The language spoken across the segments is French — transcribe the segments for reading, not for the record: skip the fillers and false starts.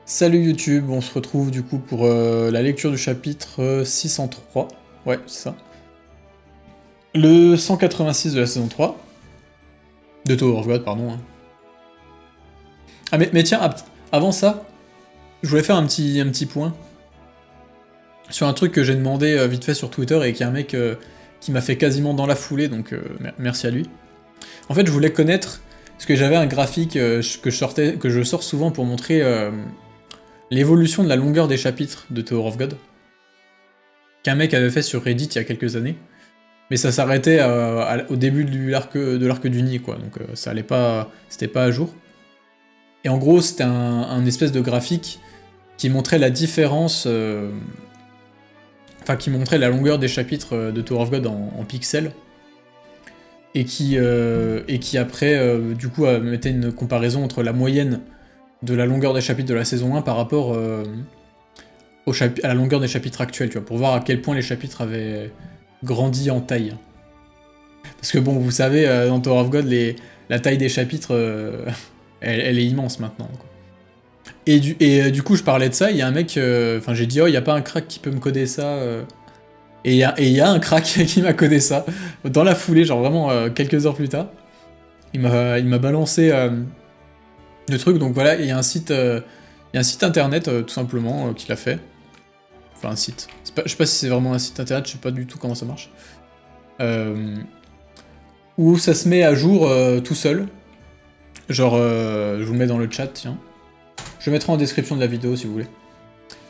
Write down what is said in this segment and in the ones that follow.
Salut YouTube, on se retrouve du coup pour la lecture du chapitre 603. Ouais, c'est ça. Le 186 de la saison 3. De Tower of God, pardon. Hein. Ah mais tiens, avant ça, je voulais faire un petit point sur un truc que j'ai demandé vite fait sur Twitter et qui est un mec qui m'a fait quasiment dans la foulée, donc merci à lui. En fait, je voulais connaître, parce que j'avais un graphique que je sors souvent pour montrer l'évolution de la longueur des chapitres de Tower of God. Qu'un mec avait fait sur Reddit il y a quelques années. Mais ça s'arrêtait au début de l'arc du nid, quoi. Donc ça allait pas, c'était pas à jour. Et en gros, c'était un espèce de graphique qui montrait la différence, enfin qui montrait la longueur des chapitres de Tower of God en pixels, et qui après, du coup, mettait une comparaison entre la moyenne de la longueur des chapitres de la saison 1 par rapport à la longueur des chapitres actuels, tu vois, pour voir à quel point les chapitres avaient grandi en taille. Parce que bon, vous savez, dans Tower of God, la taille des chapitres, elle est immense maintenant. Quoi. Du coup, je parlais de ça, il y a un mec, enfin j'ai dit, oh, il n'y a pas un crack qui peut me coder ça et il y a un crack qui m'a codé ça, dans la foulée, genre vraiment quelques heures plus tard. Il m'a balancé le truc, donc voilà, il y a un site internet, tout simplement, qui l'a fait. Enfin, un site. Je sais pas si c'est vraiment un site internet, je sais pas du tout comment ça marche. Où ça se met à jour tout seul. Genre, je vous le mets dans le chat, tiens. Je le mettrai en description de la vidéo si vous voulez.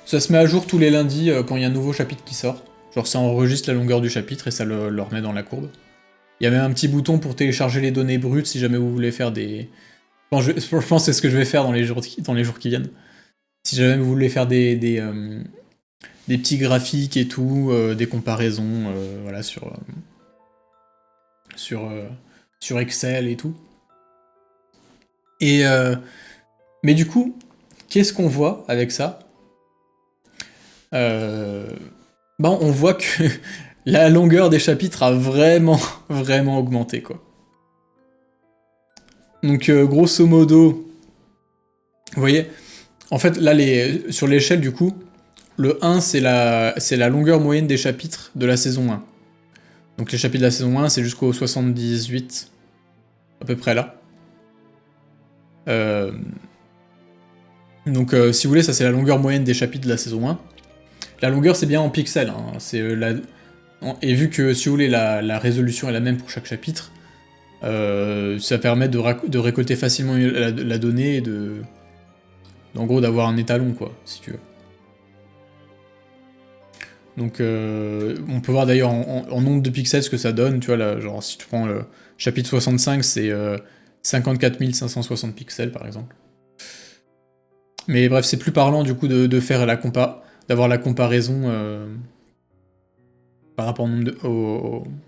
Ça se met à jour tous les lundis quand il y a un nouveau chapitre qui sort. Genre, ça enregistre la longueur du chapitre et ça le remet dans la courbe. Il y a même un petit bouton pour télécharger les données brutes si jamais vous voulez faire des... je pense que c'est ce que je vais faire dans les jours qui viennent. Si jamais vous voulez faire des petits graphiques et tout, des comparaisons, voilà, sur Excel et tout. Et mais du coup, qu'est-ce qu'on voit avec ça on voit que la longueur des chapitres a vraiment, vraiment augmenté, quoi. Donc, grosso modo, vous voyez, en fait, là, sur l'échelle, du coup, le 1, c'est la longueur moyenne des chapitres de la saison 1. Donc, les chapitres de la saison 1, c'est jusqu'au 78, à peu près là. Donc, si vous voulez, ça, c'est la longueur moyenne des chapitres de la saison 1. La longueur, c'est bien en pixels, hein. Et vu que, si vous voulez, la résolution est la même pour chaque chapitre, ça permet de récolter facilement la donnée et en gros, d'avoir un étalon, quoi, si tu veux. Donc, on peut voir d'ailleurs en nombre de pixels ce que ça donne, tu vois, là, genre, si tu prends le chapitre 65, c'est 54 560 pixels, par exemple. Mais bref, c'est plus parlant, du coup, de faire d'avoir la comparaison par rapport à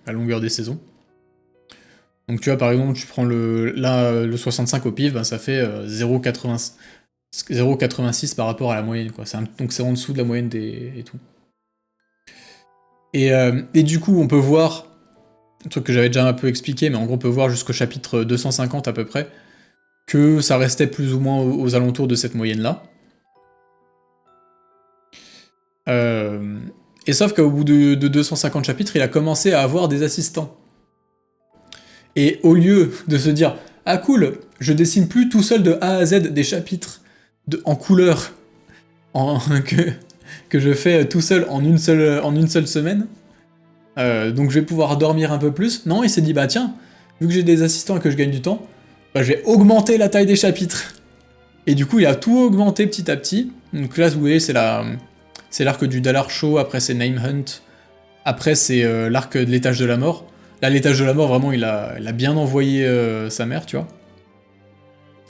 la longueur des saisons. Donc tu vois, par exemple, tu prends le 65 au pif, ben, ça fait 0,86 par rapport à la moyenne, quoi. Donc c'est en dessous de la moyenne et tout. Et du coup, on peut voir, un truc que j'avais déjà un peu expliqué, mais en gros, on peut voir jusqu'au chapitre 250 à peu près, que ça restait plus ou moins aux alentours de cette moyenne-là. Et sauf qu'au bout de 250 chapitres, il a commencé à avoir des assistants. Et au lieu de se dire « Ah cool, je dessine plus tout seul de A à Z des chapitres en couleur que je fais tout seul en une seule semaine, donc je vais pouvoir dormir un peu plus. » Non, il s'est dit « Bah tiens, vu que j'ai des assistants et que je gagne du temps, bah, je vais augmenter la taille des chapitres. » Et du coup, il a tout augmenté petit à petit. Donc là, vous voyez, c'est l'arc du Dalar Show, après c'est Name Hunt, après c'est l'arc de l'étage de la mort. Là, l'étage de la mort, vraiment, il a bien envoyé sa mère, tu vois.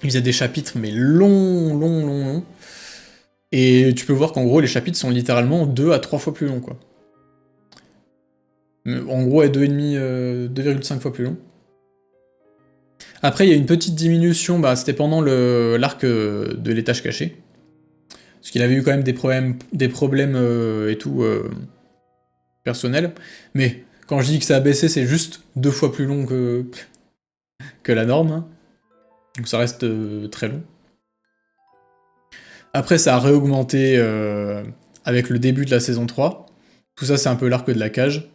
Il faisait des chapitres, mais longs. Et tu peux voir qu'en gros, les chapitres sont littéralement 2 à 3 fois plus longs, quoi. En gros, 2,5 fois plus long. Après, il y a une petite diminution, bah, c'était pendant l'arc de l'étage caché. Parce qu'il avait eu quand même des problèmes et tout, personnels. Mais quand je dis que ça a baissé, c'est juste 2 fois plus long que la norme. Hein. Donc ça reste très long. Après, ça a réaugmenté avec le début de la saison 3. Tout ça, c'est un peu l'arc de la cage.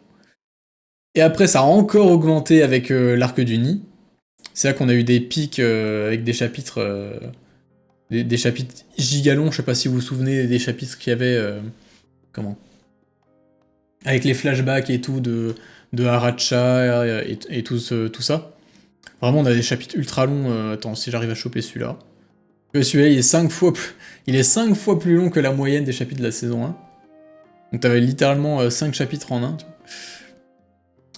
Et après, ça a encore augmenté avec l'arc du nid. C'est là qu'on a eu des pics avec des chapitres... des chapitres gigalons, je sais pas si vous vous souvenez des chapitres qu'il y avait... comment avec les flashbacks et tout de Haracha et tout ça. Vraiment, on a des chapitres ultra longs. Attends, si j'arrive à choper celui-là. Celui-là, il est 5 fois plus long que la moyenne des chapitres de la saison 1. Donc t'avais littéralement 5 chapitres en un.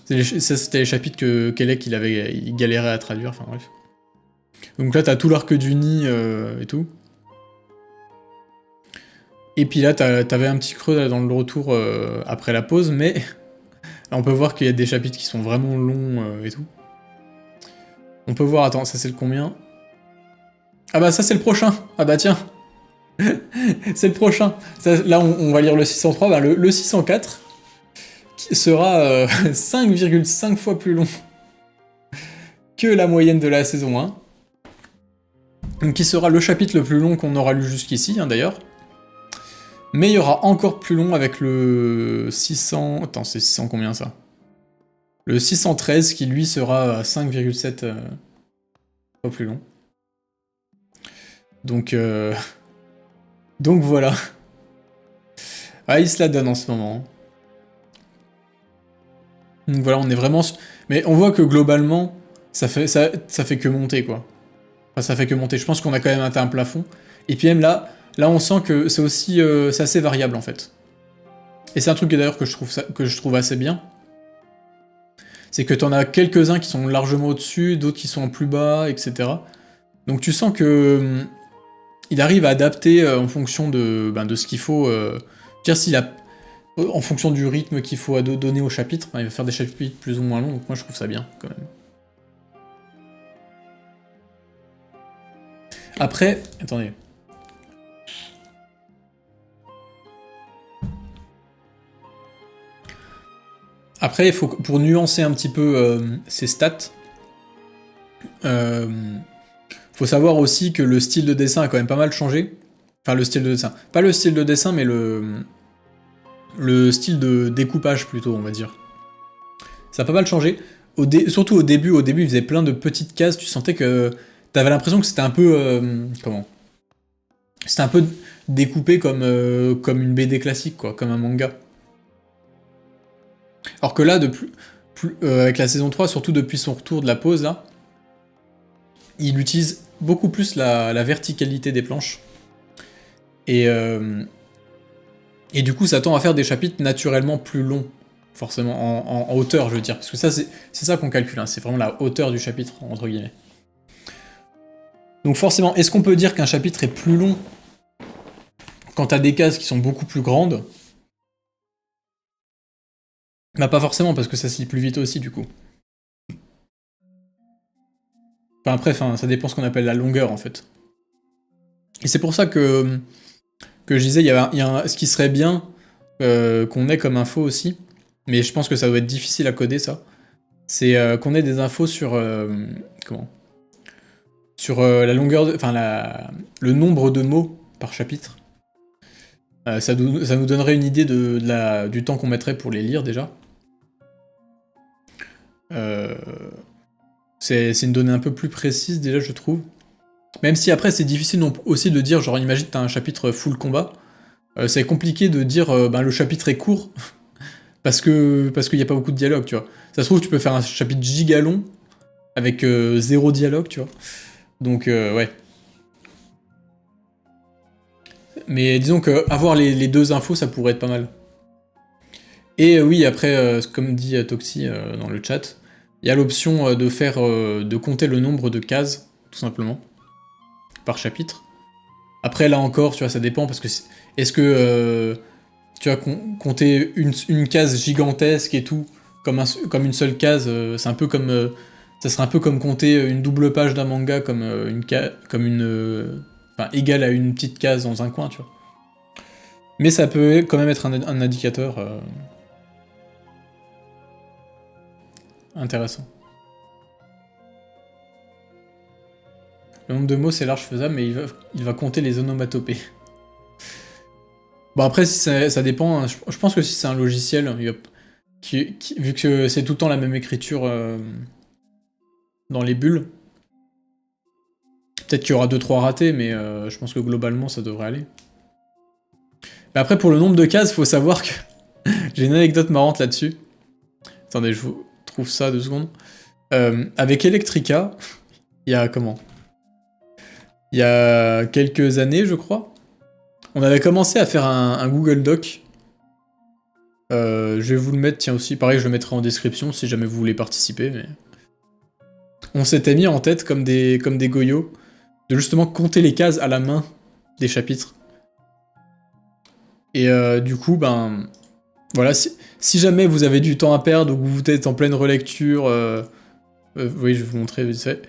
Ça, c'était les chapitres que Kelek il galérait à traduire, enfin bref. Donc là, t'as tout l'arc du nid et tout. Et puis là, t'avais un petit creux là, dans le retour après la pause, mais là, on peut voir qu'il y a des chapitres qui sont vraiment longs et tout. On peut voir, attends, ça c'est le combien? Ah bah ça c'est le prochain. Ah bah tiens. C'est le prochain. Ça, là, on va lire le 603. Bah, le 604 qui sera 5,5 fois plus long que la moyenne de la saison 1. Donc, qui sera le chapitre le plus long qu'on aura lu jusqu'ici, hein, d'ailleurs. Mais il y aura encore plus long avec le 600... Attends, c'est 600 combien, ça? Le 613, qui lui sera 5,7 fois plus long. Donc voilà. Ah, il se la donne en ce moment. Donc voilà, on est vraiment... Mais on voit que globalement, ça fait que monter, quoi. Enfin, ça fait que monter. Je pense qu'on a quand même atteint un plafond. Et puis même là on sent que c'est aussi... c'est assez variable, en fait. Et c'est un truc d'ailleurs que je trouve assez bien. C'est que t'en as quelques-uns qui sont largement au-dessus, d'autres qui sont en plus bas, etc. Donc tu sens que... il arrive à adapter en fonction de ce qu'il faut... dire s'il a... en fonction du rythme qu'il faut donner au chapitre, il va faire des chapitres plus ou moins longs, donc moi je trouve ça bien, quand même. Après... Attendez. Après, pour nuancer un petit peu ces stats, faut savoir aussi que le style de dessin a quand même pas mal changé. Enfin, le style de dessin. Pas le style de dessin, mais le style de découpage, plutôt, on va dire. Ça a pas mal changé. Surtout au début, il faisait plein de petites cases, tu sentais que... T'avais l'impression que c'était un peu... comment? C'était un peu découpé comme une BD classique, quoi, comme un manga. Alors que là, avec la saison 3, surtout depuis son retour de la pause, là, il utilise beaucoup plus la verticalité des planches. Et du coup, ça tend à faire des chapitres naturellement plus longs, forcément, en hauteur, je veux dire. Parce que ça, c'est ça qu'on calcule, hein, c'est vraiment la hauteur du chapitre, entre guillemets. Donc forcément, est-ce qu'on peut dire qu'un chapitre est plus long quand t'as des cases qui sont beaucoup plus grandes? Bah pas forcément, parce que ça se lit plus vite aussi, du coup. Enfin après, ça dépend ce qu'on appelle la longueur, en fait. Et c'est pour ça que je disais, il y a ce qui serait bien qu'on ait comme info aussi, mais je pense que ça doit être difficile à coder, ça. C'est qu'on ait des infos sur... comment? Sur la longueur... Enfin, le nombre de mots par chapitre. Ça nous donnerait une idée du temps qu'on mettrait pour les lire, déjà. C'est une donnée un peu plus précise, déjà, je trouve. Même si après, c'est difficile aussi de dire, genre, imagine t'as un chapitre full combat, c'est compliqué de dire, le chapitre est court, parce qu'il n'y a pas beaucoup de dialogue, tu vois. Ça se trouve, tu peux faire un chapitre giga long, avec 0 dialogue, tu vois. Donc, ouais. Mais disons que avoir les deux infos, ça pourrait être pas mal. Et oui, après, comme dit Toxi dans le chat, il y a l'option de compter le nombre de cases, tout simplement, par chapitre. Après, là encore, tu vois, ça dépend, parce que est-ce que tu vas compter une case gigantesque et tout, comme une seule case, c'est un peu comme... ça serait un peu comme compter une double page d'un manga comme enfin, égale à une petite case dans un coin, tu vois. Mais ça peut quand même être un indicateur intéressant. Le nombre de mots, c'est large faisable, mais il va compter les onomatopées. Bon après, si ça dépend, hein. Je pense que si c'est un logiciel, vu que c'est tout le temps la même écriture dans les bulles, peut-être qu'il y aura deux trois ratés, mais je pense que globalement ça devrait aller. Mais après, pour le nombre de cases, faut savoir que... J'ai une anecdote marrante là-dessus. Attendez, je vous trouve ça 2 secondes. Avec Electrica, il y a comment? Il y a quelques années, je crois, on avait commencé à faire un Google Doc. Je vais vous le mettre, tiens aussi, pareil, je le mettrai en description si jamais vous voulez participer. Mais... On s'était mis en tête, comme des goyots, de justement compter les cases à la main des chapitres. Et du coup, ben... Voilà, si jamais vous avez du temps à perdre ou que vous êtes en pleine relecture... oui, je vais vous montrer vite fait.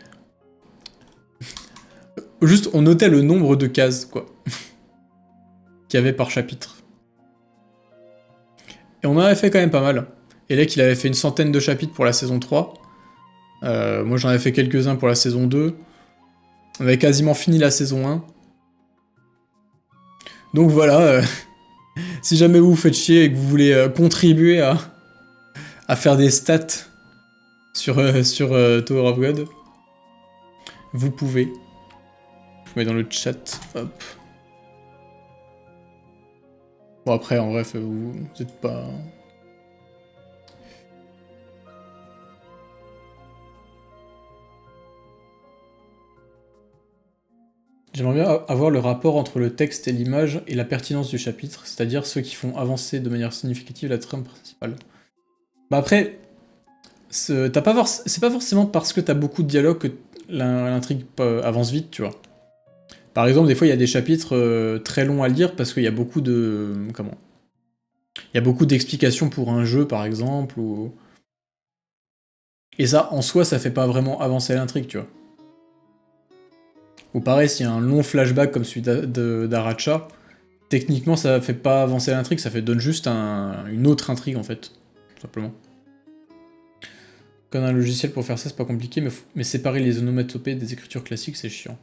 Juste, on notait le nombre de cases, quoi, qu'il y avait par chapitre. Et on en avait fait quand même pas mal. Et là, il avait fait une centaine de chapitres pour la saison 3. Moi, j'en avais fait quelques-uns pour la saison 2. On avait quasiment fini la saison 1. Donc voilà, si jamais vous vous faites chier et que vous voulez contribuer à faire des stats sur Tower of God, vous pouvez. Je vous mets dans le chat, hop. Bon après, en bref, vous êtes pas... J'aimerais bien avoir le rapport entre le texte et l'image et la pertinence du chapitre, c'est-à-dire ceux qui font avancer de manière significative la trame principale. Bah après, c'est pas forcément parce que t'as beaucoup de dialogue que l'intrigue avance vite, tu vois. Par exemple, des fois, il y a des chapitres très longs à lire parce qu'il y a beaucoup de... Comment? Il y a beaucoup d'explications pour un jeu, par exemple, ou... Et ça, en soi, ça fait pas vraiment avancer l'intrigue, tu vois. Ou pareil, s'il y a un long flashback comme celui d'Aracha, techniquement, ça fait pas avancer l'intrigue, ça donne juste une autre intrigue, en fait, tout simplement. Quand on a un logiciel pour faire ça, c'est pas compliqué, mais séparer les onomatopées des écritures classiques, c'est chiant.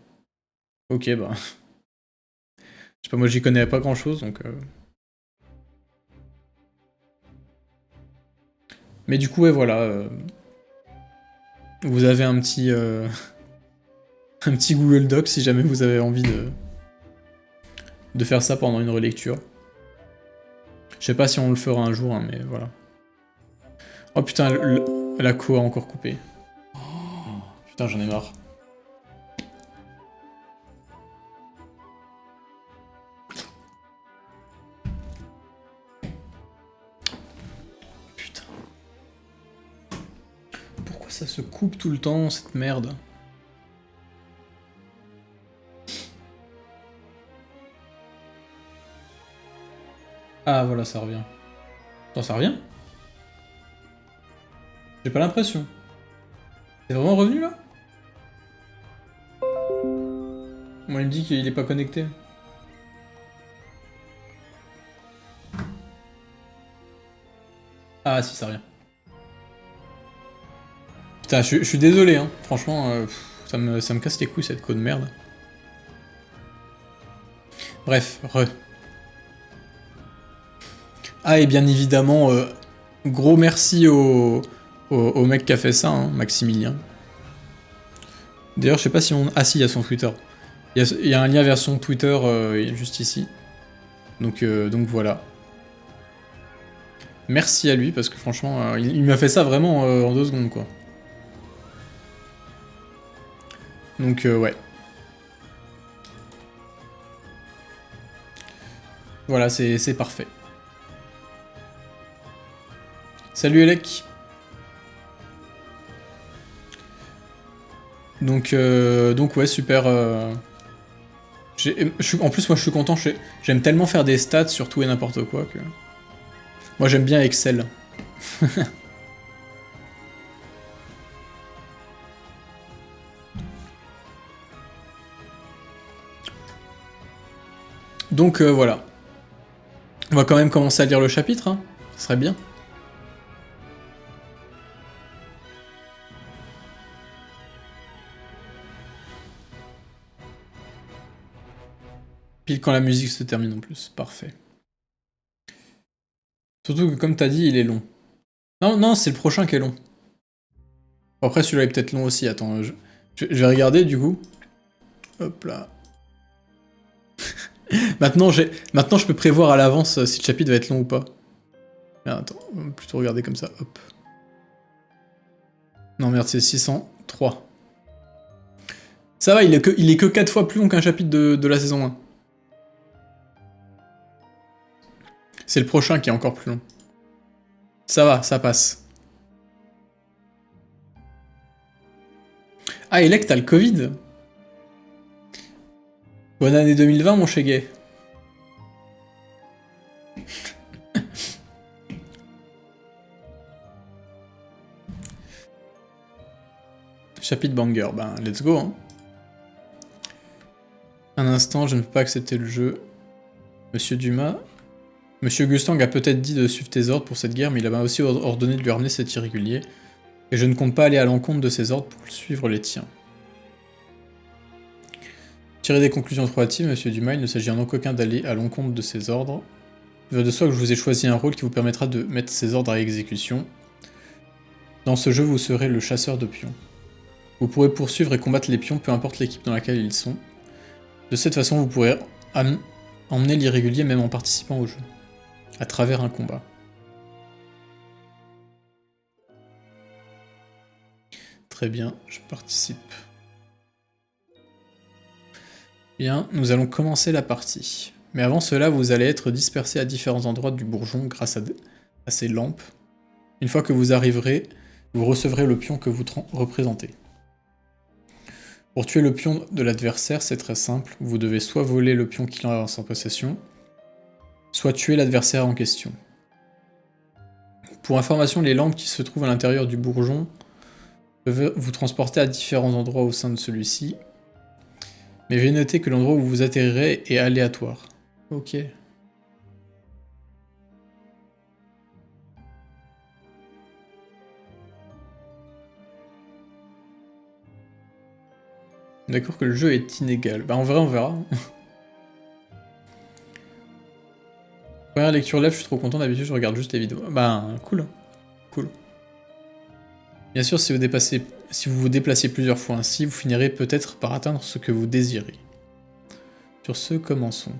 Ok, bah... Je sais pas, moi j'y connais pas grand-chose, donc... Mais du coup, ouais, voilà. Vous avez un petit... un petit Google Doc si jamais vous avez envie de faire ça pendant une relecture. Je sais pas si on le fera un jour, hein, mais voilà. Oh putain, la co a encore coupé. Oh, putain, j'en ai marre. Putain. Pourquoi ça se coupe tout le temps, cette merde? Ah voilà, ça revient. Attends, ça revient? J'ai pas l'impression. C'est vraiment revenu là? Moi il me dit qu'il est pas connecté. Ah si, ça revient. Putain, je suis désolé, hein. Franchement, ça me casse les couilles cette code de merde. Bref, Ah, et bien évidemment, gros merci au mec qui a fait ça, hein, Maximilien. D'ailleurs, je sais pas si on... Ah si, il y a son Twitter. Il y a un lien vers son Twitter juste ici. Donc voilà. Merci à lui, parce que franchement, il m'a fait ça vraiment en 2 secondes, quoi. Donc ouais. Voilà, c'est parfait. Salut Elec. Donc ouais, super. En plus, moi je suis content, j'aime tellement faire des stats sur tout et n'importe quoi que... Moi j'aime bien Excel. Donc voilà. On va quand même commencer à lire le chapitre, hein. Ça serait bien. Pile quand la musique se termine en plus, parfait. Surtout que comme t'as dit, il est long. Non, non, c'est le prochain qui est long. Après, celui-là est peut-être long aussi. Attends, je vais regarder du coup. Hop là. Maintenant, je peux prévoir à l'avance si le chapitre va être long ou pas. Merde, attends, on va plutôt regarder comme ça. Hop. Non, merde, c'est 603. Ça va, il est que 4 fois plus long qu'un chapitre de la saison 1. C'est le prochain qui est encore plus long. Ça va, ça passe. Ah, Elec, t'as le Covid. Bonne année 2020, mon chéguet. Chapitre banger, ben let's go. Hein. Un instant, je ne peux pas accepter le jeu. Monsieur Dumas. Monsieur Gustang a peut-être dit de suivre tes ordres pour cette guerre, mais il a aussi ordonné de lui ramener cet irrégulier. Et je ne compte pas aller à l'encontre de ses ordres pour suivre les tiens. Tirer des conclusions trop hâtives, Monsieur Dumas, il ne s'agit en aucun cas d'aller à l'encontre de ses ordres. Il va de soi que je vous ai choisi un rôle qui vous permettra de mettre ces ordres à exécution. Dans ce jeu, vous serez le chasseur de pions. Vous pourrez poursuivre et combattre les pions, peu importe l'équipe dans laquelle ils sont. De cette façon, vous pourrez emmener l'irrégulier même en participant au jeu, à travers un combat. Très bien, je participe. Bien, nous allons commencer la partie. Mais avant cela, vous allez être dispersés à différents endroits du bourgeon grâce à ces lampes. Une fois que vous arriverez, vous recevrez le pion que vous représentez. Pour tuer le pion de l'adversaire, c'est très simple. Vous devez soit voler le pion qu'il a en sa possession, soit tuer l'adversaire en question. Pour information, les lampes qui se trouvent à l'intérieur du bourgeon peuvent vous transporter à différents endroits au sein de celui-ci. Mais veuillez noter que l'endroit où vous atterrirez est aléatoire. Ok. D'accord que le jeu est inégal. Bah en vrai, on verra. Première lecture live, je suis trop content. D'habitude, je regarde juste les vidéos. Bah cool. Cool. Bien sûr, si vous vous déplacez plusieurs fois ainsi, vous finirez peut-être par atteindre ce que vous désirez. Sur ce, commençons.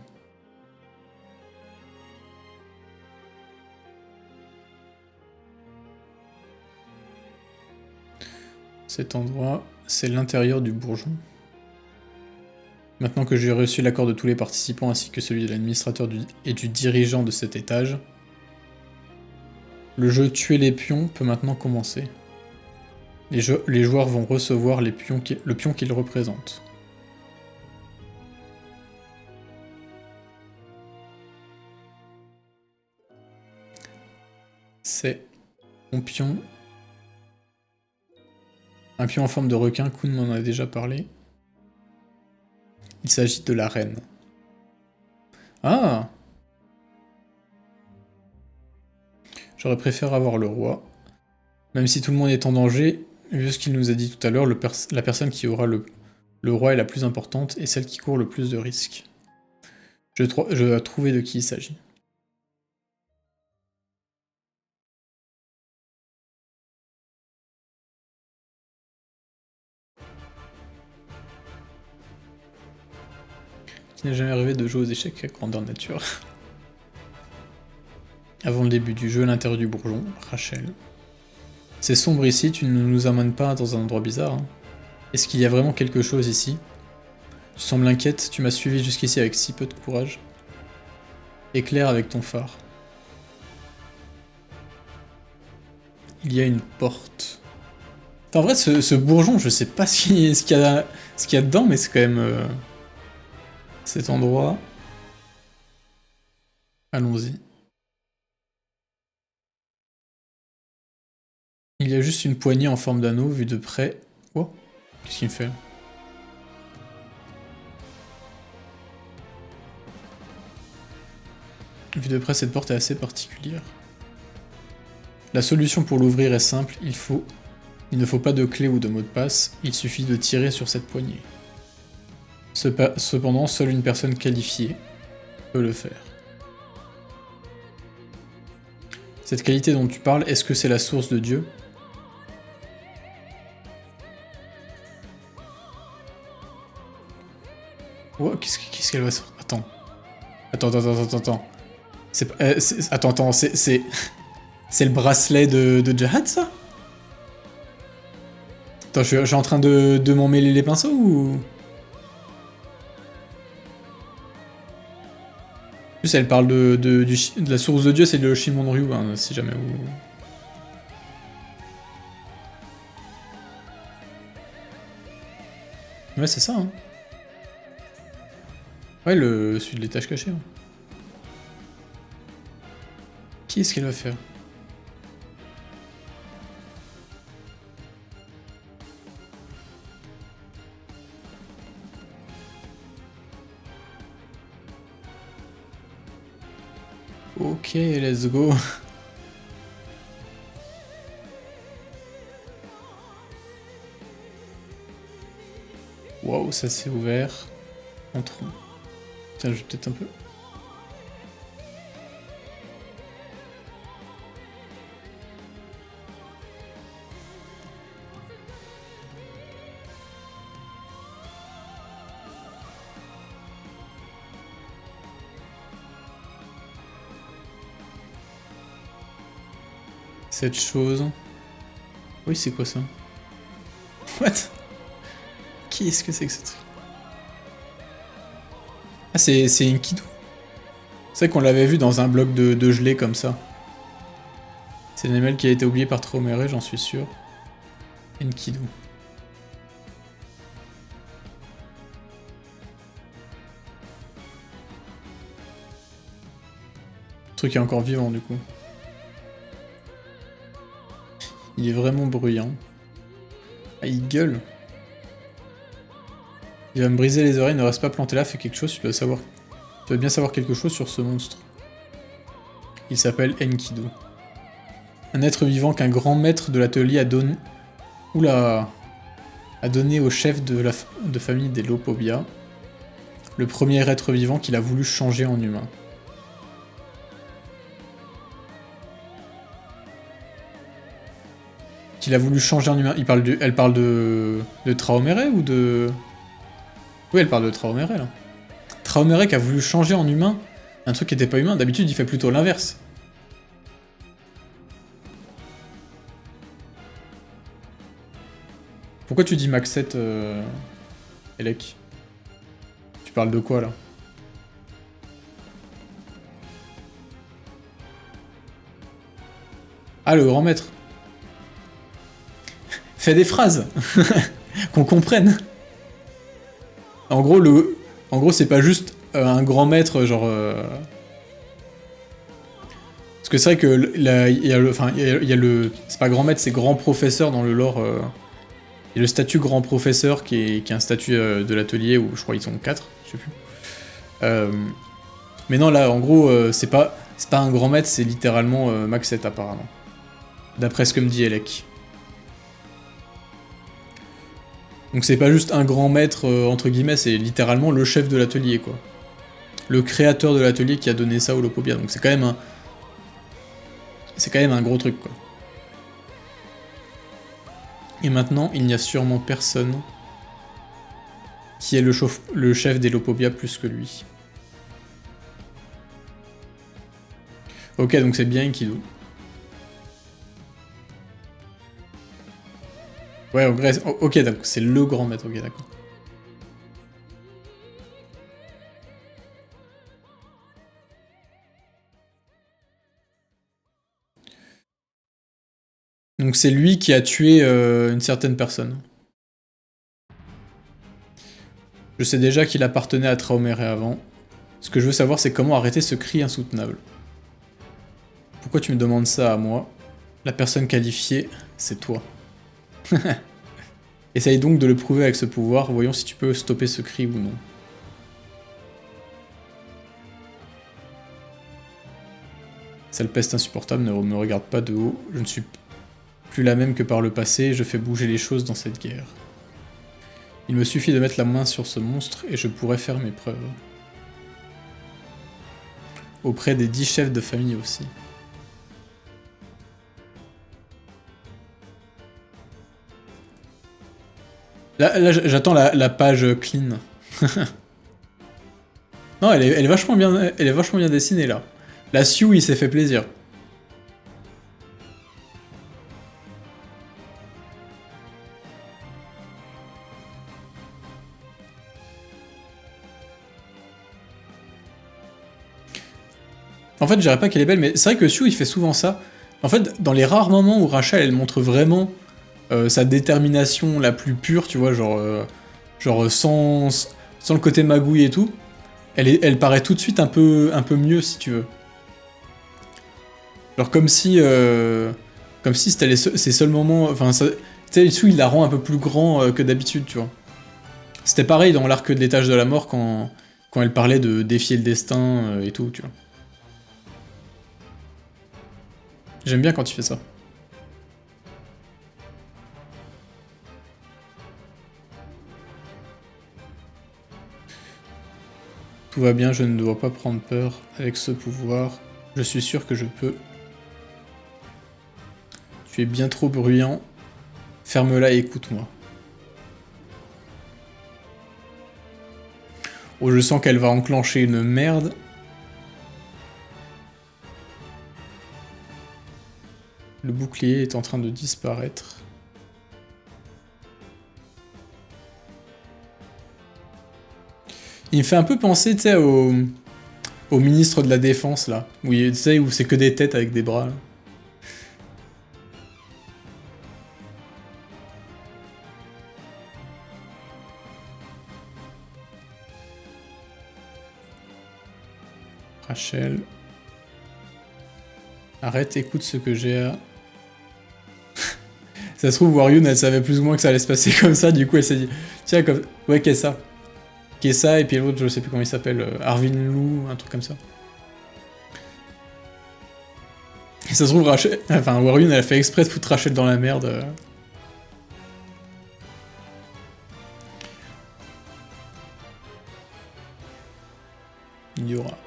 Cet endroit, c'est l'intérieur du bourgeon. Maintenant que j'ai reçu l'accord de tous les participants ainsi que celui de l'administrateur et du dirigeant de cet étage, le jeu Tuer les pions peut maintenant commencer. Les joueurs vont recevoir le pion qu'ils représentent. C'est mon pion. Un pion en forme de requin, Kuhn m'en a déjà parlé. Il s'agit de la reine. Ah! J'aurais préféré avoir le roi. Même si tout le monde est en danger, vu ce qu'il nous a dit tout à l'heure, la personne qui aura le roi est la plus importante et celle qui court le plus de risques. Je dois trouver de qui il s'agit. Qui n'est jamais rêvé de jouer aux échecs à grandeur nature. Avant le début du jeu, à l'intérieur du bourgeon, Rachel. C'est sombre ici, tu ne nous amènes pas dans un endroit bizarre. Hein. Est-ce qu'il y a vraiment quelque chose ici? Tu sembles inquiète, tu m'as suivi jusqu'ici avec si peu de courage. Éclaire avec ton phare. Il y a une porte. En vrai, ce bourgeon, je sais pas ce qu'il y a dedans, mais c'est quand même... cet endroit. Allons-y. Il y a juste une poignée en forme d'anneau, vue de près. Oh, qu'est-ce qu'il me fait? Vue de près, cette porte est assez particulière. La solution pour l'ouvrir est simple, il ne faut pas de clé ou de mot de passe, il suffit de tirer sur cette poignée. Cependant, seule une personne qualifiée peut le faire. Cette qualité dont tu parles, est-ce que c'est la source de Dieu? Oh, qu'est-ce qu'elle va se... Attends. Attends. Attends, c'est le bracelet de Jahad, ça? Attends, je suis en train de m'en mêler les pinceaux, ou... En plus, elle parle de la source de Dieu, c'est le Shimon Ryu, hein, si jamais vous... Ouais, c'est ça, hein. Ouais, celui de l'étage caché. Ouais. Qui est-ce qu'elle va faire? Ok, let's go. Waouh, ça s'est ouvert. Entrons. Tiens, je vais peut-être un peu... Cette chose... Oui, c'est quoi ça? What? Qui est-ce que c'est que ce truc? Ah, c'est Enkidu. C'est vrai qu'on l'avait vu dans un bloc de gelée comme ça. C'est l'animal qui a été oublié par Traumere, j'en suis sûr. Enkidu. Le truc est encore vivant du coup. Il est vraiment bruyant. Ah, il gueule. Il va me briser les oreilles, ne reste pas planté là, fais quelque chose, tu dois savoir. Tu dois bien savoir quelque chose sur ce monstre. Il s'appelle Enkidu. Un être vivant qu'un grand maître de l'atelier a donné... Oula! A donné au chef de famille des Lopobia. Le premier être vivant qu'il a voulu changer en humain. Qu'il a voulu changer en humain. Elle parle de Traumere ou de... Oui, elle parle de Traumere, là. Traumere qui a voulu changer en humain un truc qui était pas humain. D'habitude, il fait plutôt l'inverse. Pourquoi tu dis Max 7, Elec? Tu parles de quoi, là? Ah, le grand maître. Fais des phrases qu'on comprenne. En gros, c'est pas juste un grand maître, genre... Parce que c'est vrai que il y a le... C'est pas grand maître, c'est grand professeur dans le lore. Il y a le statut grand professeur qui est un statut de l'atelier où je crois ils sont 4, je sais plus. Mais non, là, en gros, c'est pas un grand maître, c'est littéralement Max 7 apparemment. D'après ce que me dit Elec. Donc c'est pas juste un grand maître, entre guillemets, c'est littéralement le chef de l'atelier, quoi. Le créateur de l'atelier qui a donné ça au Lopobia, donc c'est quand même un... C'est quand même un gros truc, quoi. Et maintenant, il n'y a sûrement personne qui est le chef des Lopobia plus que lui. Ok, donc c'est bien Enkidu. Ouais, en Grèce. Ok, d'accord, c'est le grand maître, ok, d'accord. Donc c'est lui qui a tué une certaine personne. Je sais déjà qu'il appartenait à Traumere avant. Ce que je veux savoir, c'est comment arrêter ce cri insoutenable. Pourquoi tu me demandes ça à moi? La personne qualifiée, c'est toi. Essaye donc de le prouver avec ce pouvoir, voyons si tu peux stopper ce cri ou non. Sale peste insupportable, ne me regarde pas de haut, je ne suis plus la même que par le passé, je fais bouger les choses dans cette guerre. Il me suffit de mettre la main sur ce monstre et je pourrai faire mes preuves. Auprès des 10 chefs de famille aussi. Là j'attends la page clean. Non, elle est vachement bien dessinée, là. La Sioux, il s'est fait plaisir. En fait, je dirais pas qu'elle est belle, mais c'est vrai que Sioux, il fait souvent ça. En fait, dans les rares moments où Rachel, elle montre vraiment sa détermination la plus pure, tu vois, genre sans le côté magouille et tout, elle paraît tout de suite un peu mieux, si tu veux. Genre comme si c'était ses seuls moments... Enfin, tu sais, Sioux, il la rend un peu plus grand que d'habitude, tu vois. C'était pareil dans l'arc de l'étage de la mort quand elle parlait de défier le destin et tout, tu vois. J'aime bien quand il fait ça. Tout va bien, je ne dois pas prendre peur avec ce pouvoir. Je suis sûr que je peux. Tu es bien trop bruyant. Ferme-la et écoute-moi. Oh, je sens qu'elle va enclencher une merde. Le bouclier est en train de disparaître. Il me fait un peu penser, tu sais, au ministre de la Défense, là. Tu sais, où c'est que des têtes avec des bras, là. Rachel. Arrête, écoute ce que j'ai à... Ça se trouve, Waryun, elle savait plus ou moins que ça allait se passer comme ça, du coup elle s'est dit, tiens, comme... ouais, qu'est-ce ça? Qu'est-ce ça? Et puis l'autre, je sais plus comment il s'appelle, Arvin Lou, un truc comme ça. Et ça se trouve, Rachel... Enfin, Waryun, elle a fait exprès de foutre Rachel dans la merde. Il y aura...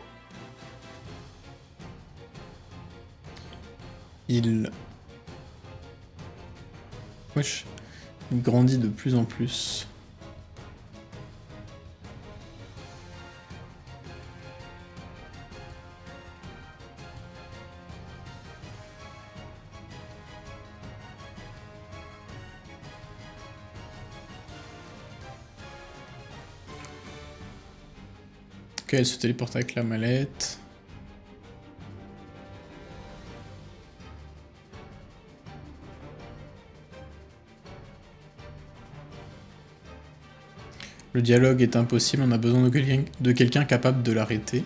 Wesh. Il grandit de plus en plus. Ok, elle se téléporte avec la mallette. Le dialogue est impossible, on a besoin de quelqu'un capable de l'arrêter.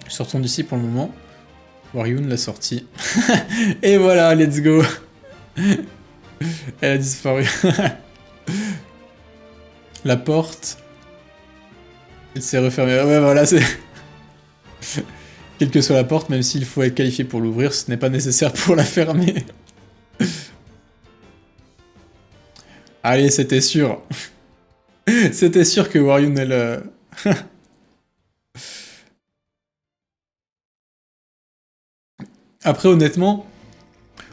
Sortons d'ici pour le moment. Waryun l'a sorti. Et voilà, let's go. Elle a disparu. La porte. Elle s'est refermée. Ouais, voilà, c'est... Quelle que soit la porte, même s'il faut être qualifié pour l'ouvrir, ce n'est pas nécessaire pour la fermer. Allez, c'était sûr. C'était sûr que Waryun, elle... Après, honnêtement,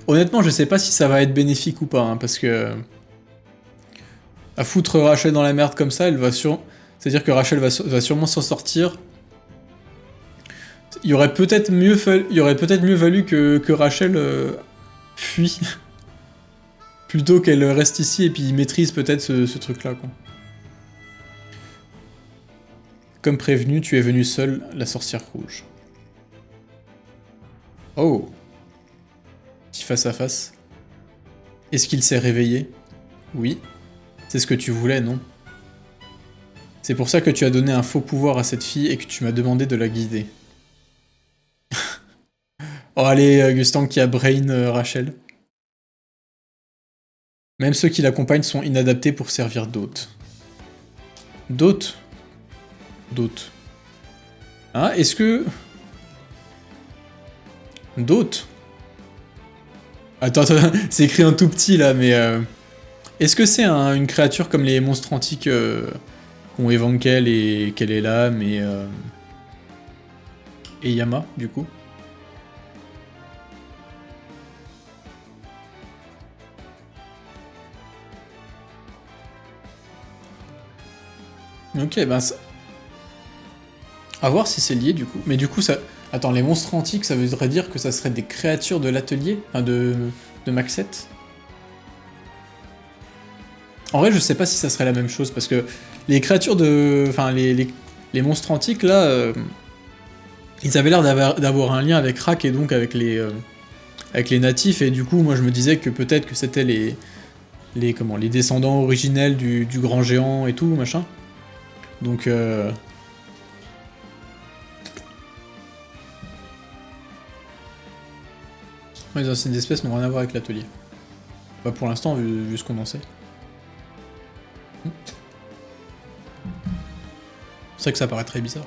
je sais pas si ça va être bénéfique ou pas, hein, parce que... À foutre Rachel dans la merde comme ça, elle va c'est-à-dire que Rachel va sûrement s'en sortir. Il y aurait peut-être mieux valu que Rachel fuit. Plutôt qu'elle reste ici et puis maîtrise peut-être ce truc-là, quoi. Comme prévenu, tu es venu seule, la sorcière rouge. Oh. Petit face à face. Est-ce qu'il s'est réveillé? Oui. C'est ce que tu voulais, non? C'est pour ça que tu as donné un faux pouvoir à cette fille et que tu m'as demandé de la guider. Oh allez, Gustan qui a brain Rachel. Même ceux qui l'accompagnent sont inadaptés pour servir d'hôtes. D'hôtes? D'hôtes. Hein, est-ce que... D'hôtes? Attends, c'est écrit en tout petit là, mais... Est-ce que c'est une créature comme les monstres antiques qu'ont Evankel et Kel'Elam et Yama, du coup? Ok, ben ça... À voir si c'est lié du coup. Mais du coup, ça... Attends, les monstres antiques, ça voudrait dire que ça serait des créatures de l'atelier, enfin de Maxette. En vrai, je sais pas si ça serait la même chose, parce que les créatures de... Enfin, les monstres antiques, là, ils avaient l'air d'avoir un lien avec Rak et donc avec les natifs, et du coup, moi je me disais que peut-être que c'était les descendants originels du grand géant et tout, machin. Donc... Les anciennes espèces n'ont rien à voir avec l'atelier. Bah pour l'instant, vu ce qu'on en sait. C'est vrai que ça paraît très bizarre.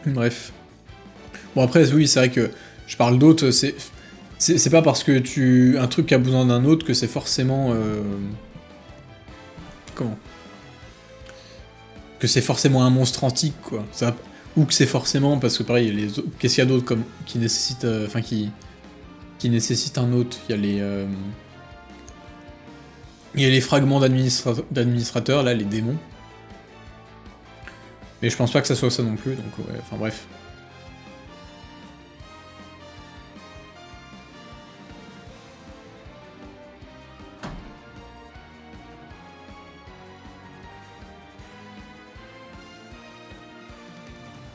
Bref. Bon après, oui, c'est vrai que je parle d'autres, c'est pas parce que un truc a besoin d'un autre que c'est forcément... Comment que c'est forcément un monstre antique, quoi. Ça, ou que c'est forcément, parce que pareil, qu'est-ce qu'il y a d'autre comme qui nécessite, enfin qui nécessite un autre. Il y a les fragments d'administrateurs, là, les démons. Mais je pense pas que ça soit ça non plus, donc ouais, enfin bref.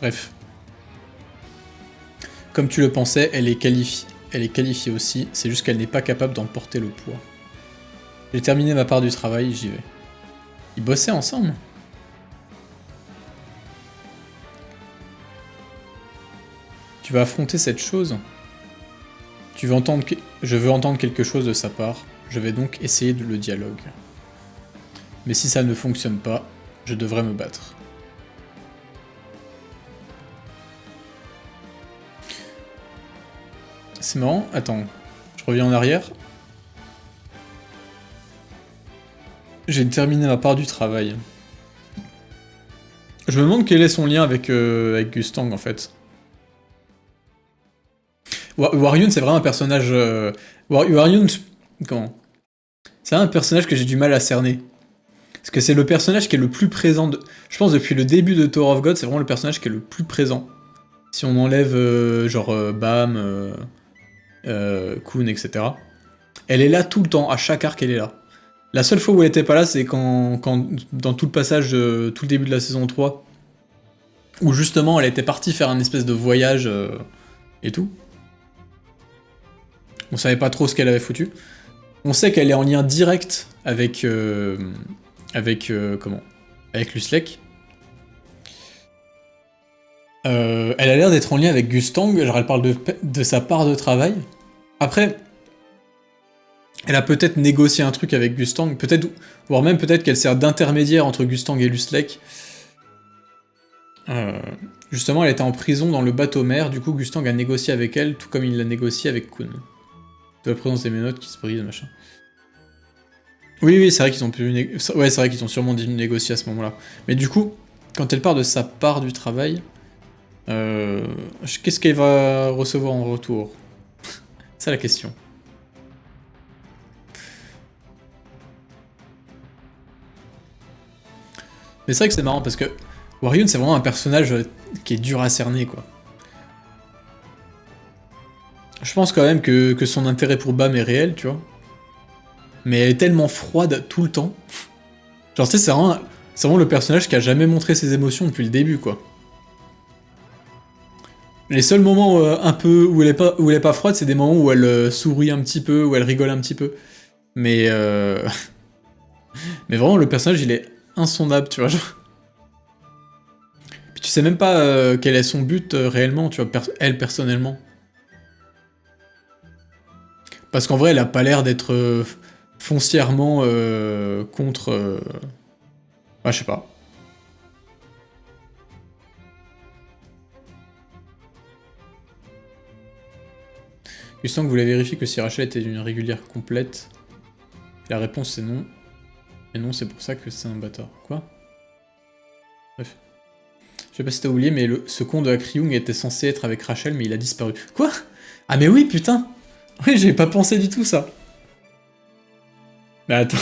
Bref. Comme tu le pensais, elle est qualifiée aussi, c'est juste qu'elle n'est pas capable d'en porter le poids. J'ai terminé ma part du travail, j'y vais. Ils bossaient ensemble? Tu vas affronter cette chose? Je veux entendre quelque chose de sa part, je vais donc essayer le dialogue. Mais si ça ne fonctionne pas, je devrais me battre. C'est marrant, attends, je reviens en arrière. J'ai terminé ma part du travail. Je me demande quel est son lien avec Gustang en fait. Waryun c'est vraiment un personnage... Waryun, comment? C'est un personnage que j'ai du mal à cerner. Parce que c'est le personnage qui est le plus présent, je pense depuis le début de Tower of God, c'est vraiment le personnage qui est le plus présent. Si on enlève Bam, Kun, etc. Elle est là tout le temps, à chaque arc elle est là. La seule fois où elle était pas là, c'est quand dans tout le passage, tout le début de la saison 3, où justement elle était partie faire un espèce de voyage et tout. On savait pas trop ce qu'elle avait foutu. On sait qu'elle est en lien direct avec avec Luslek. Elle a l'air d'être en lien avec Gustang, genre elle parle de sa part de travail. Après, elle a peut-être négocié un truc avec Gustang, peut-être, voire même peut-être qu'elle sert d'intermédiaire entre Gustang et Luslek. Justement, elle était en prison dans le bateau mère, du coup Gustang a négocié avec elle, tout comme il l'a négocié avec Kun. De la présence des menottes qui se brisent, machin. Oui, c'est vrai qu'ils ont pu ouais, c'est vrai qu'ils ont sûrement dû négocier à ce moment-là. Mais du coup, quand elle part de sa part du travail, qu'est-ce qu'elle va recevoir en retour? C'est la question. Mais c'est vrai que c'est marrant parce que Waryun c'est vraiment un personnage qui est dur à cerner quoi. Je pense quand même que son intérêt pour Bam est réel, tu vois. Mais elle est tellement froide tout le temps. Genre tu sais, c'est vraiment le personnage qui a jamais montré ses émotions depuis le début quoi. Les seuls moments un peu où elle est pas froide, c'est des moments où elle sourit un petit peu, où elle rigole un petit peu. Mais mais vraiment le personnage il est insondable, tu vois. Genre. Puis tu sais même pas quel est son but réellement, tu vois, elle personnellement. Parce qu'en vrai, elle a pas l'air d'être foncièrement contre... Ah, je sais pas. Gustang voulait vérifier que si Rachel était une régulière complète. La réponse c'est non. Et non, c'est pour ça que c'est un bâtard. Quoi? Bref. Je sais pas si t'as oublié, mais ce con de Akryung était censé être avec Rachel, mais il a disparu. Quoi? Ah mais oui, putain! Oui, j'avais pas pensé du tout ça. Mais attends.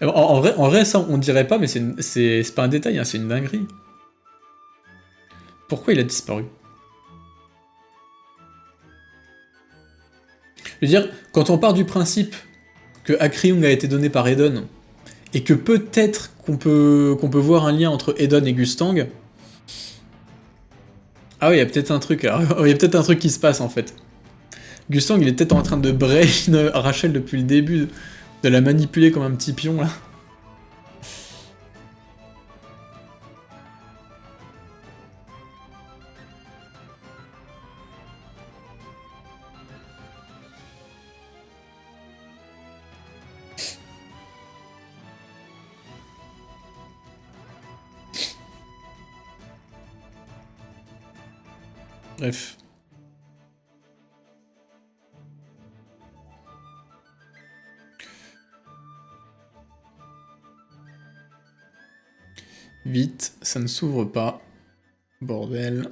En vrai, ça, on dirait pas, mais c'est pas un détail, hein, c'est une dinguerie. Pourquoi il a disparu? Je veux dire, quand on part du principe que Akriung a été donné par Edon, et que peut-être qu'on peut voir un lien entre Edon et Gustang... Ah oui, il y a peut-être un truc, alors. Il y a peut-être un truc qui se passe, en fait. Gustang, il est peut-être en train de brain Rachel depuis le début, de la manipuler comme un petit pion, là. Bref. Vite, ça ne s'ouvre pas. Bordel.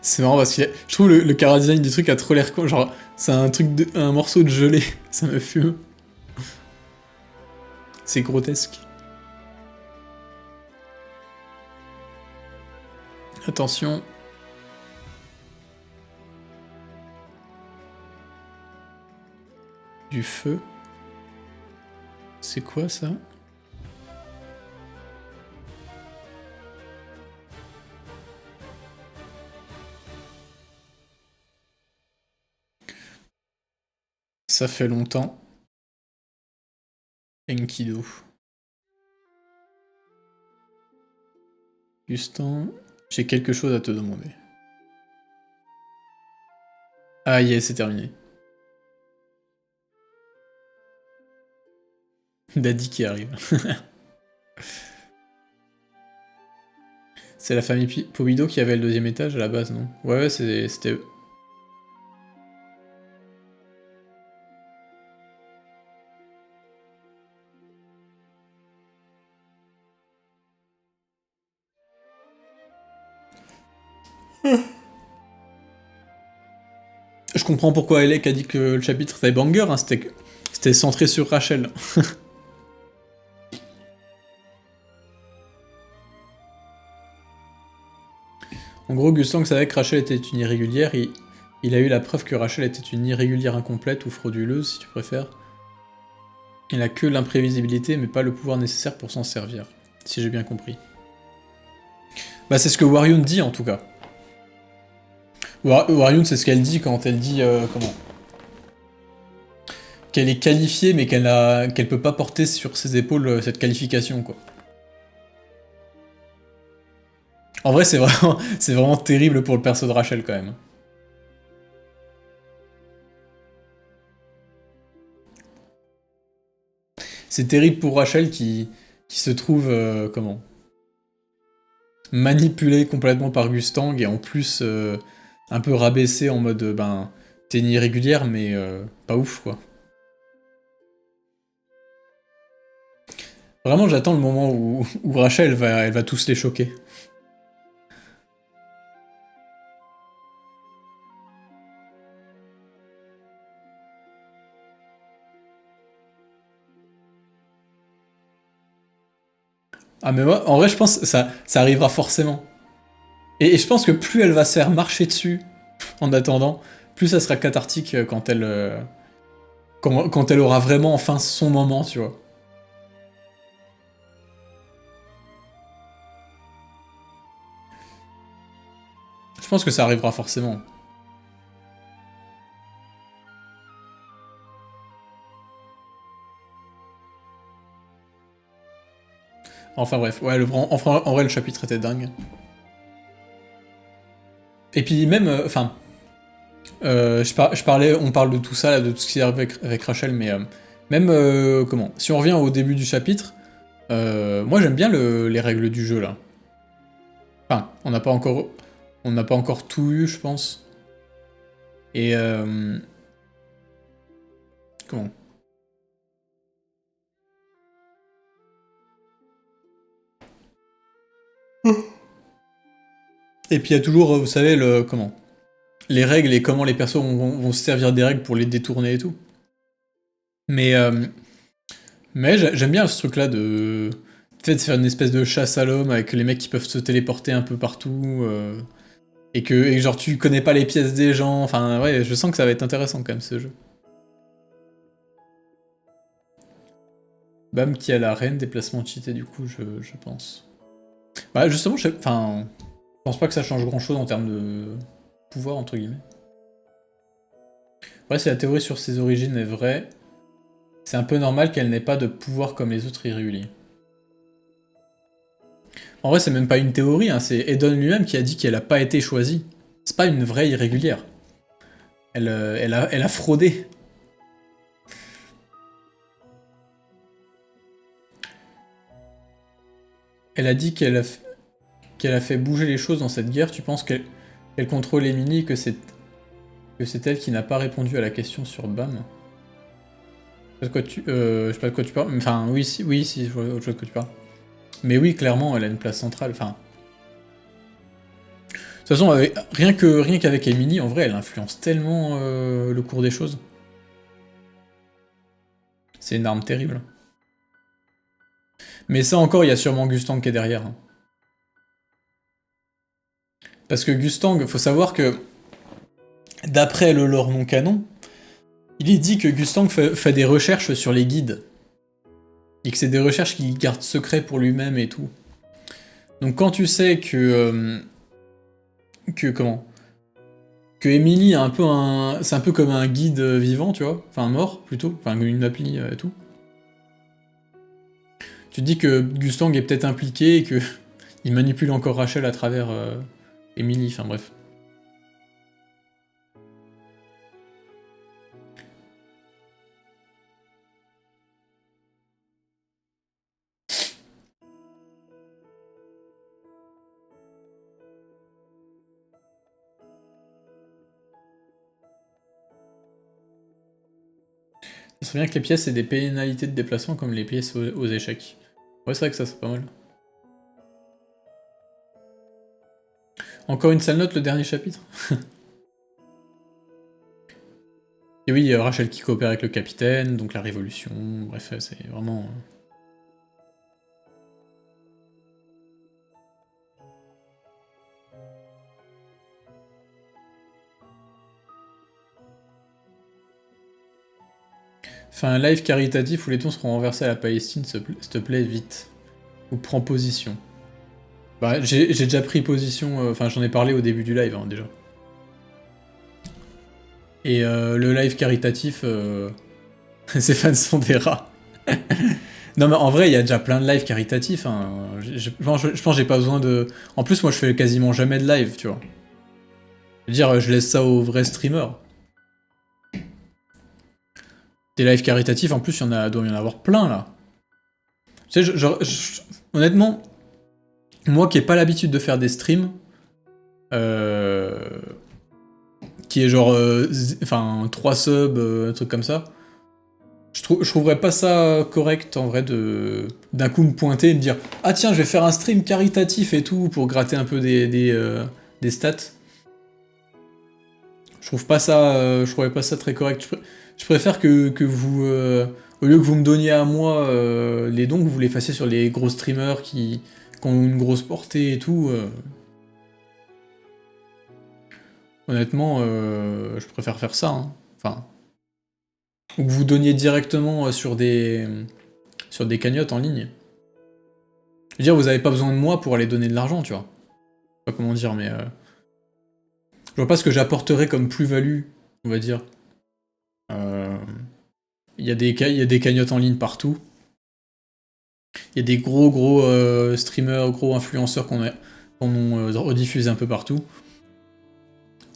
C'est marrant parce que je trouve le chara-design du truc a trop l'air con. Genre, c'est un morceau de gelée. Ça me fume. C'est grotesque. Attention. Du feu. C'est quoi ça? Ça fait longtemps. Enkidu. Gustin, j'ai quelque chose à te demander. Ah yes, c'est terminé. Daddy qui arrive. C'est la famille Pobido qui avait le deuxième étage à la base, non? Ouais, c'était eux. Je comprends pourquoi Elec a dit que le chapitre était banger, hein, c'était centré sur Rachel. En gros, Gustang savait que Rachel était une irrégulière, il a eu la preuve que Rachel était une irrégulière incomplète ou frauduleuse, si tu préfères. Il a que l'imprévisibilité, mais pas le pouvoir nécessaire pour s'en servir, si j'ai bien compris. Bah c'est ce que Waryun dit, en tout cas. Waryun, c'est ce qu'elle dit quand elle dit... comment qu'elle est qualifiée, mais qu'elle peut pas porter sur ses épaules cette qualification, quoi. En vrai, c'est vraiment terrible pour le perso de Rachel, quand même. C'est terrible pour Rachel qui se trouve, comment manipulée complètement par Gustang, et en plus, un peu rabaissée en mode, ben, t'es une irrégulière, mais pas ouf, quoi. Vraiment, j'attends le moment où Rachel, elle va tous les choquer. Ah mais moi, en vrai, je pense que ça arrivera forcément. Et je pense que plus elle va se faire marcher dessus en attendant, plus ça sera cathartique quand elle aura vraiment enfin son moment, tu vois. Je pense que ça arrivera forcément. Enfin bref, ouais, en vrai, le chapitre était dingue. Et puis même, enfin, on parle de tout ça, là, de tout ce qui est avec Rachel, mais même, comment, si on revient au début du chapitre, moi j'aime bien les règles du jeu, là. Enfin, on n'a pas encore tout eu, je pense. Et, comment? Et puis il y a toujours, vous savez, les règles et comment les persos vont se servir des règles pour les détourner et tout. Mais, j'aime bien ce truc-là de... Peut-être faire une espèce de chasse à l'homme avec les mecs qui peuvent se téléporter un peu partout. Et genre tu connais pas les pièces des gens. Enfin ouais, je sens que ça va être intéressant quand même ce jeu. Bam qui a la reine, déplacement cheaté du coup, je pense. Bah justement, je pense pas que ça change grand-chose en termes de pouvoir, entre guillemets. Ouais, si la théorie sur ses origines est vraie, c'est un peu normal qu'elle n'ait pas de pouvoir comme les autres irréguliers. En vrai, c'est même pas une théorie, hein, c'est Edon lui-même qui a dit qu'elle a pas été choisie. C'est pas une vraie irrégulière. Elle a fraudé. Elle a dit qu'elle a fait bouger les choses dans cette guerre. Tu penses qu'elle contrôle Emily et que c'est elle qui n'a pas répondu à la question sur BAM? Je sais pas de quoi tu parles. Enfin, oui, si, je vois de quoi tu parles. Mais oui, clairement, elle a une place centrale. Enfin, de toute façon, rien qu'avec Emily, en vrai, elle influence tellement le cours des choses. C'est une arme terrible. Mais ça encore, il y a sûrement Gustang qui est derrière, hein. Parce que Gustang, faut savoir que, d'après le lore non canon, il est dit que Gustang fait des recherches sur les guides. Et que c'est des recherches qu'il garde secret pour lui-même et tout. Donc quand tu sais que... que Emily a un peu c'est un peu comme un guide vivant, tu vois. Enfin, mort, plutôt. Enfin, une appli et tout. Tu te dis que Gustang est peut-être impliqué et que il manipule encore Rachel à travers Emily. Enfin, bref. Ça serait bien que les pièces aient des pénalités de déplacement comme les pièces aux échecs. Ouais, c'est vrai que ça, c'est pas mal. Encore une sale note, le dernier chapitre. Et oui, il y a Rachel qui coopère avec le capitaine, donc la révolution, bref, c'est vraiment... Fais un live caritatif où les dons seront renversés à la Palestine, s'il te plaît, vite. Ou prends position. Bah, j'ai déjà pris position, enfin j'en ai parlé au début du live, hein, déjà. Et le live caritatif, ses fans sont des rats. Non mais en vrai, il y a déjà plein de lives caritatifs, hein. Je pense que j'ai pas besoin de... En plus, moi je fais quasiment jamais de live, tu vois. Je veux dire, je laisse ça aux vrais streamers. Des lives caritatifs, en plus, doit y en avoir plein, là. Tu sais, honnêtement, moi qui ai pas l'habitude de faire des streams, qui est genre, enfin, 3 subs, un truc comme ça, je trouverais pas ça correct, en vrai, d'un coup me pointer et me dire « Ah tiens, je vais faire un stream caritatif et tout, pour gratter un peu des stats. » Je trouvais pas ça très correct. Je préfère que vous, au lieu que vous me donniez à moi les dons, que vous les fassiez sur les gros streamers qui ont une grosse portée et tout. Honnêtement, je préfère faire ça, hein. Enfin, ou que vous donniez directement sur des cagnottes en ligne. Je veux dire, vous avez pas besoin de moi pour aller donner de l'argent, tu vois. Je sais pas comment dire, mais je vois pas ce que j'apporterais comme plus-value, on va dire. Il y a des cagnottes en ligne partout. Il y a des gros streamers, gros influenceurs qu'on ont rediffusé un peu partout.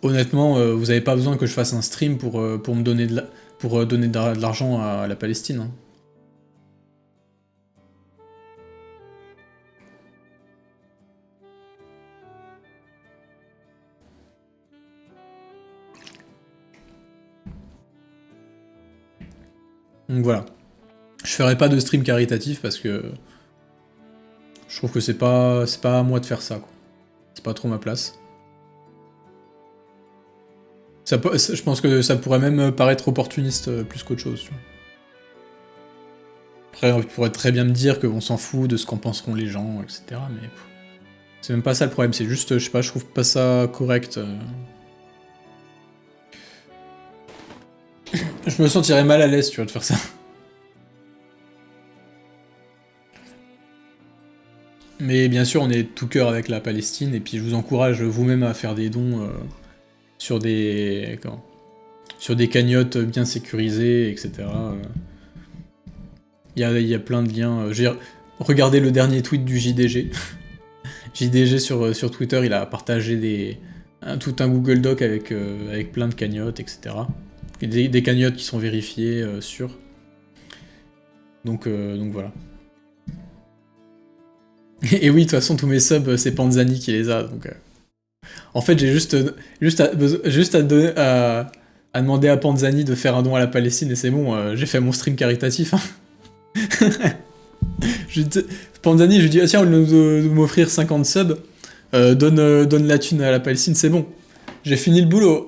Honnêtement, vous avez pas besoin que je fasse un stream pour me donner donner de l'argent à la Palestine, hein. Donc voilà. Je ferai pas de stream caritatif parce que Je trouve que c'est pas à moi de faire ça, quoi. C'est pas trop ma place. Je pense que ça pourrait même paraître opportuniste plus qu'autre chose. Tu vois. Après, on pourrait très bien me dire qu'on s'en fout de ce qu'en penseront les gens, etc. Mais c'est même pas ça le problème, c'est juste, je sais pas, je trouve pas ça correct. Je me sentirais mal à l'aise, tu vois, de faire ça. Mais bien sûr, on est tout cœur avec la Palestine, et puis je vous encourage vous-même à faire des dons sur des... Comment sur des cagnottes bien sécurisées, etc. Il y a plein de liens. Regardez le dernier tweet du JDG. JDG sur Twitter, il a partagé tout un Google Doc avec plein de cagnottes, etc. Des cagnottes qui sont vérifiées, sûres. Donc voilà. Et oui, de toute façon, tous mes subs, c'est Panzani qui les a. Donc, en fait, j'ai juste à demander à Panzani de faire un don à la Palestine et c'est bon, j'ai fait mon stream caritatif. Hein. Panzani, je lui dis, ah tiens, au lieu de m'offrir 50 subs, donne la thune à la Palestine, c'est bon. J'ai fini le boulot.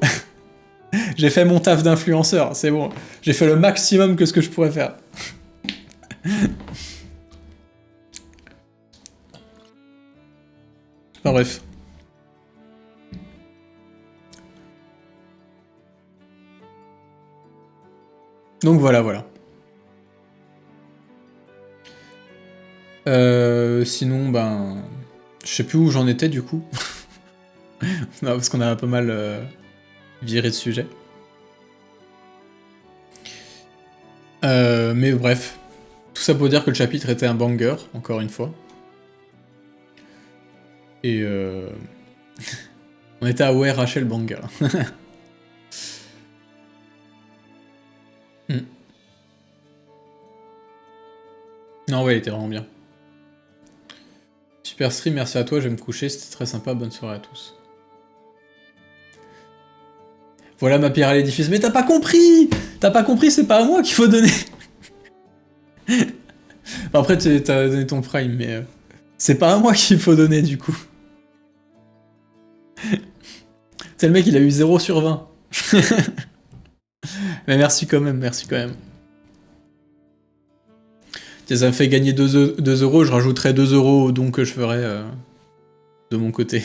J'ai fait mon taf d'influenceur, c'est bon. J'ai fait le maximum que ce que je pourrais faire. Enfin, bref. Donc voilà. Sinon, ben... Je sais plus où j'en étais, du coup. Non, parce qu'on a pas mal viré de sujet. Mais bref. Tout ça pour dire que le chapitre était un banger, encore une fois. Et on était à ouais, Rachel banger. Non, ouais, il était vraiment bien. Super stream, merci à toi, je vais me coucher, c'était très sympa, bonne soirée à tous. Voilà ma pierre à l'édifice. Mais t'as pas compris! T'as pas compris, c'est pas à moi qu'il faut donner. Après, t'as donné ton prime, mais c'est pas à moi qu'il faut donner, du coup. C'est le mec, il a eu 0 sur 20. Mais merci quand même, merci quand même. Ça me fait gagner 2 euros, je rajouterai 2 euros au don que je ferai de mon côté.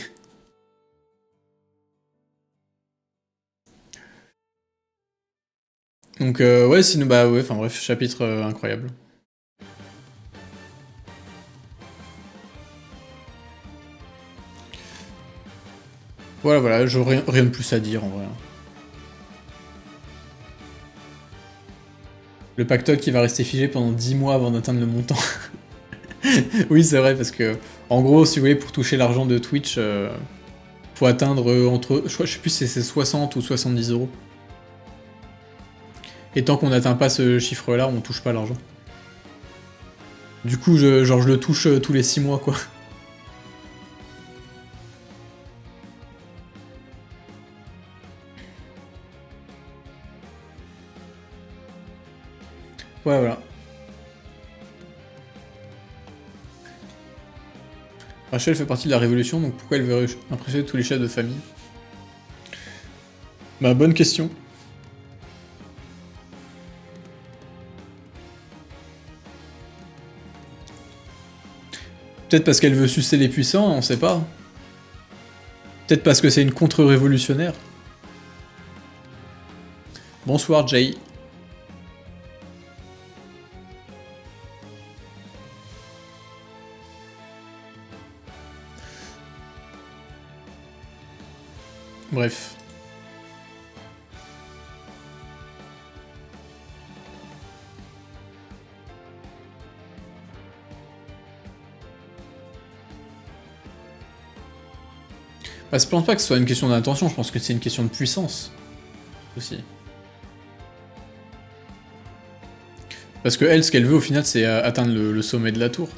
Donc ouais, sinon, bah ouais, enfin bref, chapitre incroyable. Voilà, j'aurais rien de plus à dire en vrai. Le pactole qui va rester figé pendant 10 mois avant d'atteindre le montant. Oui, c'est vrai, parce que, en gros, si vous voulez, pour toucher l'argent de Twitch, faut atteindre entre... Je sais plus si c'est 60 ou 70 euros. Et tant qu'on n'atteint pas ce chiffre-là, on touche pas l'argent. Du coup, je le touche tous les 6 mois, quoi. Ouais, voilà. Rachel fait partie de la Révolution, donc pourquoi elle veut impressionner tous les chefs de famille? Bah, bonne question. Peut-être parce qu'elle veut sucer les puissants, on sait pas. Peut-être parce que c'est une contre-révolutionnaire. Bonsoir, Jay. Bref. Bah, je pense pas que ce soit une question d'intention, je pense que c'est une question de puissance. Aussi. Parce que elle, ce qu'elle veut au final, c'est atteindre le sommet de la tour.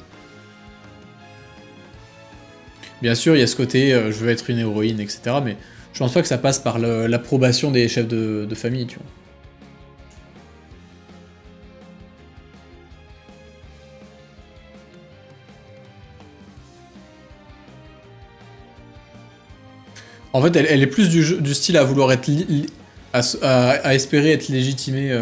Bien sûr, il y a ce côté, je veux être une héroïne, etc. Mais je pense pas que ça passe par l'approbation des chefs de famille, tu vois. En fait, elle est plus du style à vouloir être... à espérer être légitimée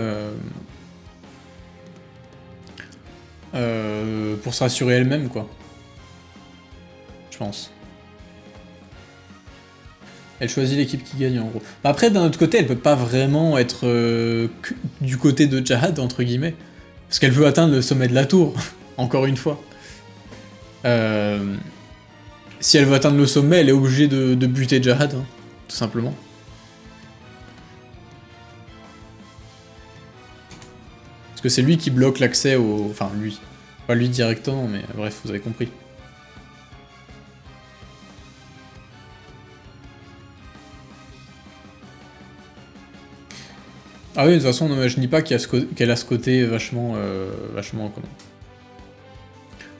pour se rassurer elle-même, quoi. Je pense. Elle choisit l'équipe qui gagne, en gros. Après, d'un autre côté, elle peut pas vraiment être du côté de Jahad, entre guillemets. Parce qu'elle veut atteindre le sommet de la tour, encore une fois. Si elle veut atteindre le sommet, elle est obligée de buter Jahad, hein, tout simplement. Parce que c'est lui qui bloque l'accès au... Enfin, lui. Pas lui directement, mais bref, vous avez compris. Ah oui, de toute façon, je dis pas qu'elle a ce côté vachement... vachement... comment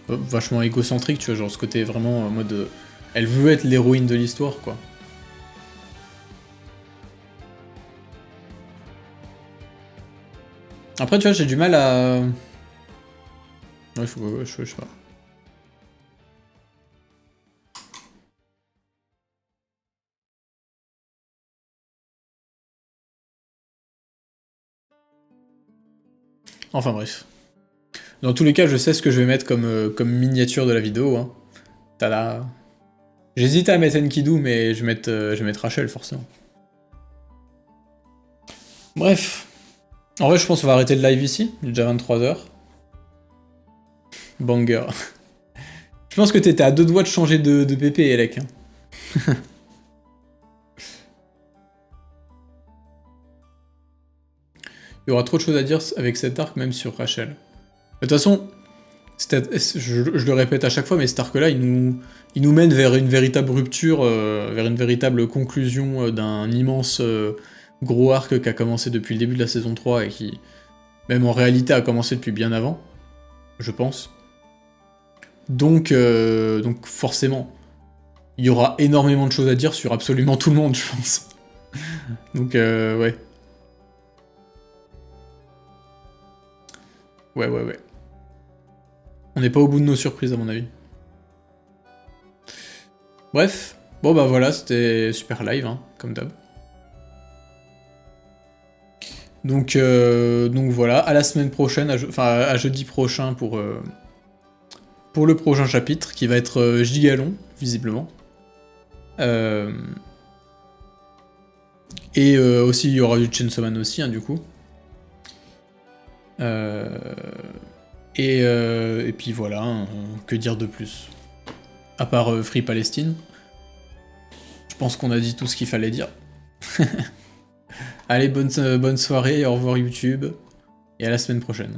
vachement égocentrique, tu vois, genre ce côté vraiment en mode... elle veut être l'héroïne de l'histoire, quoi. Après, tu vois, j'ai du mal à... Ouais, je sais pas. Enfin bref. Dans tous les cas, je sais ce que je vais mettre comme miniature de la vidéo, hein. Tada. J'hésitais à mettre Enkidu, mais je vais mettre Rachel, forcément. Bref. En vrai, je pense qu'on va arrêter le live ici. Il est déjà 23h. Banger. Je pense que t'étais à 2 doigts de changer de PP, Elec. Hein. Il y aura trop de choses à dire avec cet arc, même sur Rachel. De toute façon, je le répète à chaque fois, mais cet arc-là, il nous mène vers une véritable rupture, vers une véritable conclusion d'un immense gros arc qui a commencé depuis le début de la saison 3 et qui, même en réalité, a commencé depuis bien avant, je pense. Donc forcément, il y aura énormément de choses à dire sur absolument tout le monde, je pense. Donc ouais. Ouais. On n'est pas au bout de nos surprises, à mon avis. Bref, bon bah voilà, c'était super live, hein, comme d'hab. Donc voilà, à la semaine prochaine, à jeudi prochain pour le prochain chapitre, qui va être giga long, visiblement. Et aussi, il y aura du Chainsaw Man aussi, hein, du coup. Et puis voilà, hein, que dire de plus? À part Free Palestine. Je pense qu'on a dit tout ce qu'il fallait dire. Allez, bonne soirée, au revoir YouTube, et à la semaine prochaine.